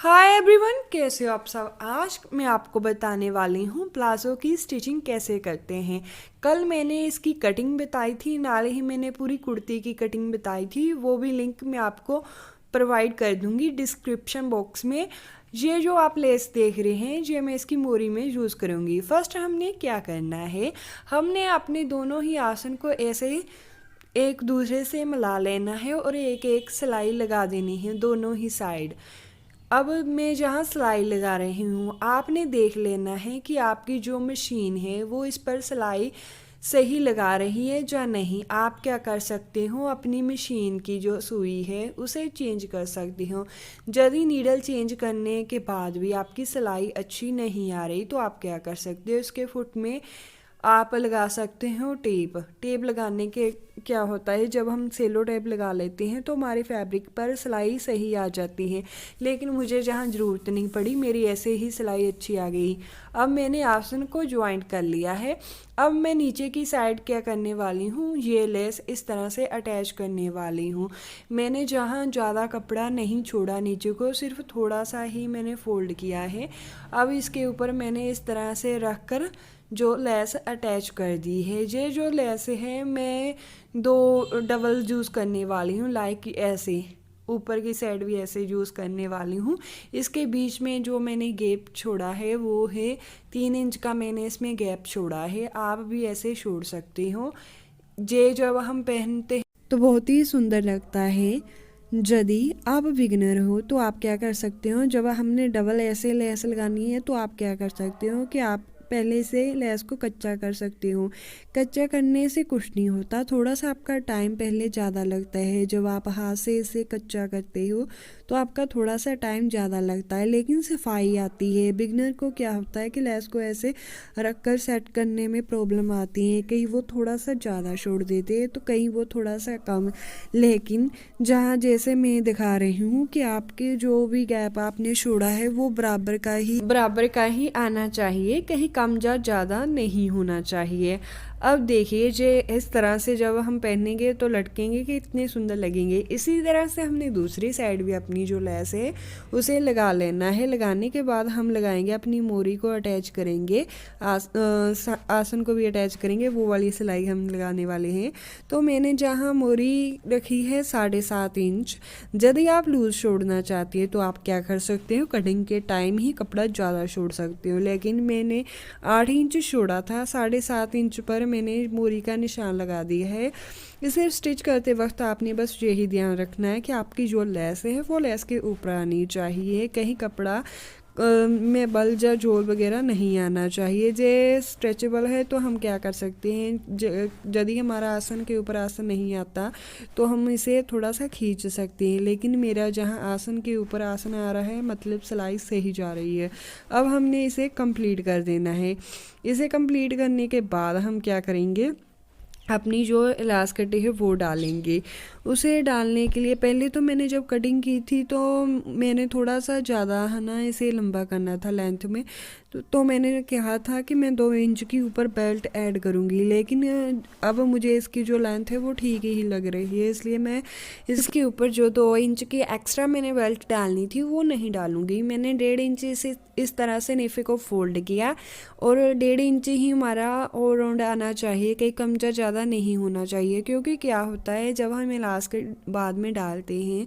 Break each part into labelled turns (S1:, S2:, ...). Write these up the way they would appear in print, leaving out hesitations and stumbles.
S1: Hi everyone, कैसे हो आप सब। आज मैं आपको बताने वाली हूँ प्लाज़ो की स्टिचिंग कैसे करते हैं। कल मैंने इसकी कटिंग बताई थी, नाले ही मैंने पूरी कुर्ती की कटिंग बताई थी। वो भी लिंक मैं आपको प्रोवाइड कर दूँगी डिस्क्रिप्शन बॉक्स में। ये जो आप लेस देख रहे हैं, ये मैं इसकी मोरी में यूज़ करूँगी। फर्स्ट हमने क्या करना है, हमने अपने दोनों ही आसन को ऐसे ही एक दूसरे से मिला लेना है और एक एक सिलाई लगा देनी है दोनों ही साइड। अब मैं जहाँ सिलाई लगा रही हूँ, आपने देख लेना है कि आपकी जो मशीन है वो इस पर सिलाई सही लगा रही है या नहीं। आप क्या कर सकते हो, अपनी मशीन की जो सुई है उसे चेंज कर सकते हो। यदि नीडल चेंज करने के बाद भी आपकी सिलाई अच्छी नहीं आ रही तो आप क्या कर सकते हो, उसके फुट में आप लगा सकते हो टेप। टेप लगाने के क्या होता है, जब हम सेलो टेप लगा लेते हैं तो हमारे फैब्रिक पर सिलाई सही आ जाती है। लेकिन मुझे जहाँ ज़रूरत नहीं पड़ी, मेरी ऐसे ही सिलाई अच्छी आ गई। अब मैंने आसन को ज्वाइंट कर लिया है। अब मैं नीचे की साइड क्या करने वाली हूँ, ये लेस इस तरह से अटैच करने वाली हूँ। मैंने जहाँ ज़्यादा कपड़ा नहीं छोड़ा नीचे को, सिर्फ थोड़ा सा ही मैंने फोल्ड किया है। अब इसके ऊपर मैंने इस तरह से रख कर जो लेस अटैच कर दी है। ये जो लेस है मैं दो डबल यूज़ करने वाली हूँ, लाइक ऐसे ऊपर की साइड भी ऐसे यूज़ करने वाली हूँ। इसके बीच में जो मैंने गैप छोड़ा है वो है 3 इंच का, मैंने इसमें गैप छोड़ा है। आप भी ऐसे छोड़ सकते हो। ये जब हम पहनते हैं तो बहुत ही सुंदर लगता है। यदि आप बिगिनर हो तो आप क्या कर सकते हो, जब हमने डबल ऐसे लेस लगानी है तो आप क्या कर सकते हो कि आप पहले से लेस को कच्चा कर सकते हो। कच्चा करने से कुछ नहीं होता, थोड़ा सा आपका टाइम पहले ज़्यादा लगता है। जब आप हाथ से इसे कच्चा करते हो तो आपका थोड़ा सा टाइम ज़्यादा लगता है, लेकिन सफाई आती है। बिगनर को क्या होता है कि लेस को ऐसे रख कर सेट करने में प्रॉब्लम आती है, कहीं वो थोड़ा सा ज़्यादा छोड़ देते हैं तो कहीं वो थोड़ा सा कम। लेकिन जहाँ जैसे मैं दिखा रही हूँ कि आपके जो भी गैप आपने छोड़ा है वो बराबर का ही आना चाहिए, कहीं कम या ज़्यादा नहीं होना चाहिए। अब देखिए, जे इस तरह से जब हम पहनेंगे तो लटकेंगे कि इतने सुंदर लगेंगे। इसी तरह से हमने दूसरी साइड भी अपनी जो लेस है उसे लगा लेना है। लगाने के बाद हम लगाएंगे अपनी मोरी को अटैच करेंगे, आसन को भी अटैच करेंगे। वो वाली सिलाई हम लगाने वाले हैं। तो मैंने जहाँ मोरी रखी है 7.5 इंच। यदि आप लूज़ छोड़ना चाहती है तो आप क्या कर सकते हो, कटिंग के टाइम ही कपड़ा ज़्यादा छोड़ सकते हो। लेकिन मैंने 8 इंच छोड़ा था, 7.5 इंच पर मैंने मोरी का निशान लगा दिया है। इसे स्टिच करते वक्त आपने बस यही ध्यान रखना है कि आपकी जो लेस है वो लेस के ऊपर आनी चाहिए, कहीं कपड़ा में बल या जोर वगैरह नहीं आना चाहिए। जे स्ट्रेचेबल है तो हम क्या कर सकते हैं, यदि हमारा आसन के ऊपर आसन नहीं आता तो हम इसे थोड़ा सा खींच सकते हैं। लेकिन मेरा जहाँ आसन के ऊपर आसन आ रहा है, मतलब सिलाई सही जा रही है। अब हमने इसे कंप्लीट कर देना है। इसे कंप्लीट करने के बाद हम क्या करेंगे, अपनी जो इलास्टिक है वो डालेंगे। उसे डालने के लिए पहले तो मैंने जब कटिंग की थी तो मैंने थोड़ा सा ज़्यादा है ना इसे लंबा करना था लेंथ में। तो मैंने कहा था कि मैं 2 इंच की ऊपर बेल्ट ऐड करूँगी, लेकिन अब मुझे इसकी जो लेंथ है वो ठीक ही लग रही है, इसलिए मैं इसके ऊपर जो 2 इंच की एक्स्ट्रा मैंने बेल्ट डालनी थी वो नहीं डालूँगी। मैंने 1.5 इंच से इस तरह से नेफे को फोल्ड किया और 1.5 इंच ही हमारा ऑल राउंड आना चाहिए, कहीं कम या ज़्यादा नहीं होना चाहिए। क्योंकि क्या होता है, जब हम इलास्टिक बाद में डालते हैं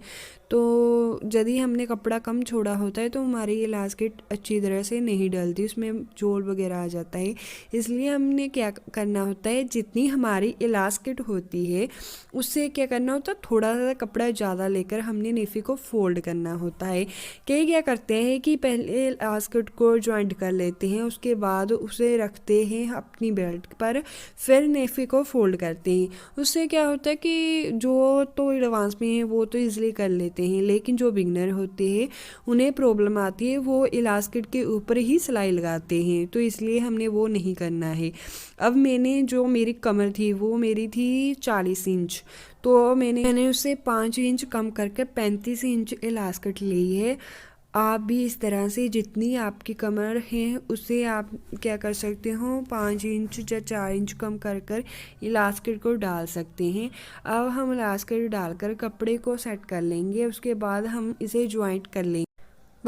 S1: तो यदि हमने कपड़ा कम छोड़ा होता है तो हमारी इलास्टिक अच्छी तरह से नहीं डलती, उसमें जोड़ वगैरह आ जाता है। इसलिए हमने क्या करना होता है, जितनी हमारी इलास्टिक होती है उससे क्या करना होता है, थोड़ा सा कपड़ा ज़्यादा लेकर हमने नेफी को फोल्ड करना होता है। कई क्या करते हैं कि पहले इलास्टिक को ज्वाइंट कर लेते हैं, उसके बाद उसे रखते हैं अपनी बेल्ट पर, फिर नेफी को फोल्ड करते हैं। उससे क्या होता है कि जो तो एडवांस में है वो तो ईजिली कर लेते हैं, लेकिन जो बिगनर होते हैं उन्हें प्रॉब्लम आती है, वो इलास्टिक के ऊपर ही सिलाई लगाते हैं। तो इसलिए हमने वो नहीं करना है। अब मैंने जो मेरी कमर थी वो मेरी थी 40 इंच, तो मैंने उससे 5 इंच कम करके 35 इंच इलास्टिक ली है। आप भी इस तरह से जितनी आपकी कमर है उससे आप क्या कर सकते हो, 5 इंच या 4 इंच कम कर कर इलास्टिक को डाल सकते हैं। अब हम इलास्टिक डालकर कपड़े को सेट कर लेंगे, उसके बाद हम इसे ज्वाइंट कर लेंगे।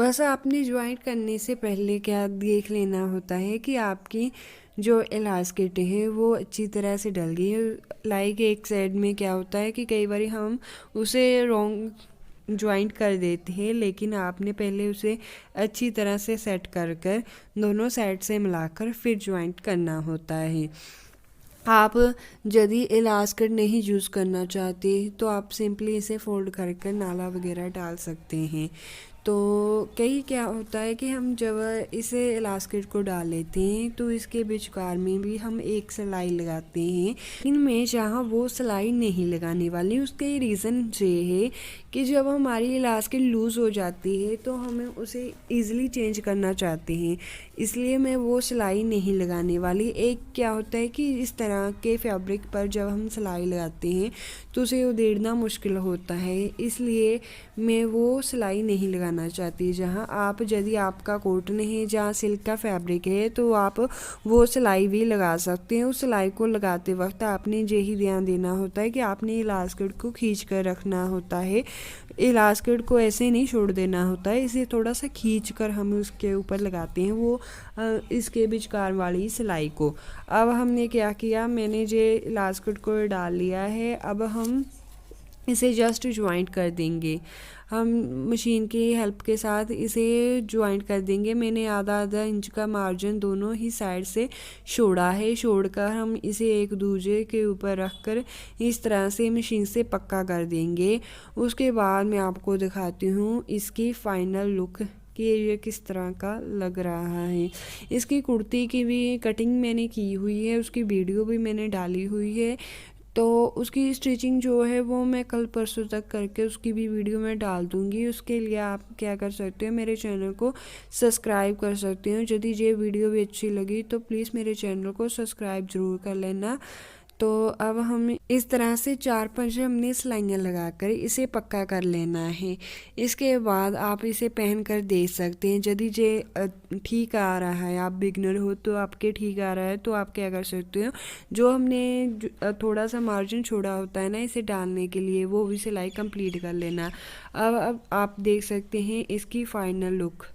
S1: बस आपने ज्वाइन करने से पहले क्या देख लेना होता है कि आपकी जो इलास्टिक है वो अच्छी तरह से डल गई है। लाइक एक साइड में क्या होता है कि कई बार हम उसे रॉन्ग ज्वाइंट कर देते हैं, लेकिन आपने पहले उसे अच्छी तरह से सेट कर कर दोनों साइड से मिलाकर फिर ज्वाइंट करना होता है। आप यदि इलास्टिक नहीं यूज़ करना चाहते तो आप सिंपली इसे फोल्ड कर कर नाला वगैरह डाल सकते हैं। तो कई क्या होता है कि हम जब इसे इलास्टिक को डाल लेते हैं तो इसके विचकार में भी हम एक सिलाई लगाते हैं, लेकिन मैं जहाँ वो सिलाई नहीं लगाने वाली उसके रीज़न ये है कि जब हमारी इलास्टिक लूज़ हो जाती है तो हमें उसे ईज़िली चेंज करना चाहते हैं, इसलिए मैं वो सिलाई नहीं लगाने वाली। एक क्या होता है कि इस तरह के फैब्रिक पर जब हम सिलाई लगाते हैं तो उसे उधेड़ना मुश्किल होता है, इसलिए मैं वो सिलाई नहीं लगाना चाहती। जहाँ आप यदि आपका कॉटन है, जहाँ सिल्क का फैब्रिक है, तो आप वो सिलाई भी लगा सकते हैं। उस सिलाई को लगाते वक्त आपने यही ध्यान देना होता है कि आपने इलास्टिक को खींच कर रखना होता है, इलास्टिक को ऐसे नहीं छोड़ देना होता है, इसे थोड़ा सा खींच कर हम उसके ऊपर लगाते हैं वो इसके विचकार वाली सिलाई को। अब हमने क्या किया, मैंने जो इलास्टिक को डाल लिया है, अब हम इसे जस्ट ज्वाइंट कर देंगे। हम मशीन की हेल्प के साथ इसे ज्वाइंट कर देंगे। मैंने आधा आधा इंच का मार्जिन दोनों ही साइड से छोड़ा है, छोड़कर हम इसे एक दूसरे के ऊपर रख कर इस तरह से मशीन से पक्का कर देंगे। उसके बाद मैं आपको दिखाती हूँ इसकी फाइनल लुक कि ये किस तरह का लग रहा है। इसकी कुर्ती की भी कटिंग मैंने की हुई है, उसकी वीडियो भी मैंने डाली हुई है, तो उसकी स्टिचिंग जो है वो मैं कल परसों तक करके उसकी भी वीडियो मैं डाल दूँगी। उसके लिए आप क्या कर सकते हो, मेरे चैनल को सब्सक्राइब कर सकते हो। यदि ये वीडियो भी अच्छी लगी तो प्लीज़ मेरे चैनल को सब्सक्राइब ज़रूर कर लेना। तो अब हम इस तरह से 4-5 हमने सिलाइयाँ लगाकर इसे पक्का कर लेना है। इसके बाद आप इसे पहन कर देख सकते हैं। यदि ये ठीक आ रहा है, आप बिगनर हो तो आपके ठीक आ रहा है, तो आप क्या कर सकते हो, जो हमने थोड़ा सा मार्जिन छोड़ा होता है ना इसे डालने के लिए, वो भी सिलाई कंप्लीट कर लेना। अब आप देख सकते हैं इसकी फाइनल लुक।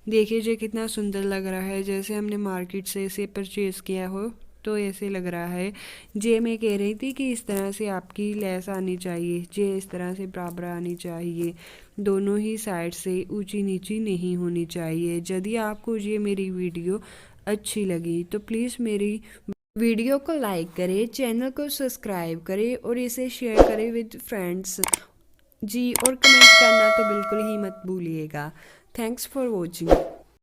S1: देखिए ये कितना सुंदर लग रहा है, जैसे हमने मार्केट से इसे परचेज़ किया हो तो ऐसे लग रहा है। जे मैं कह रही थी कि इस तरह से आपकी लेस आनी चाहिए, जे इस तरह से बराबर आनी चाहिए, दोनों ही साइड से ऊंची नीची नहीं होनी चाहिए। यदि आपको ये मेरी वीडियो अच्छी लगी तो प्लीज़ मेरी वीडियो को लाइक करें, चैनल को सब्सक्राइब करें और इसे शेयर करें विद फ्रेंड्स जी, और कमेंट करना तो बिल्कुल ही मत भूलिएगा। Thanks for watching.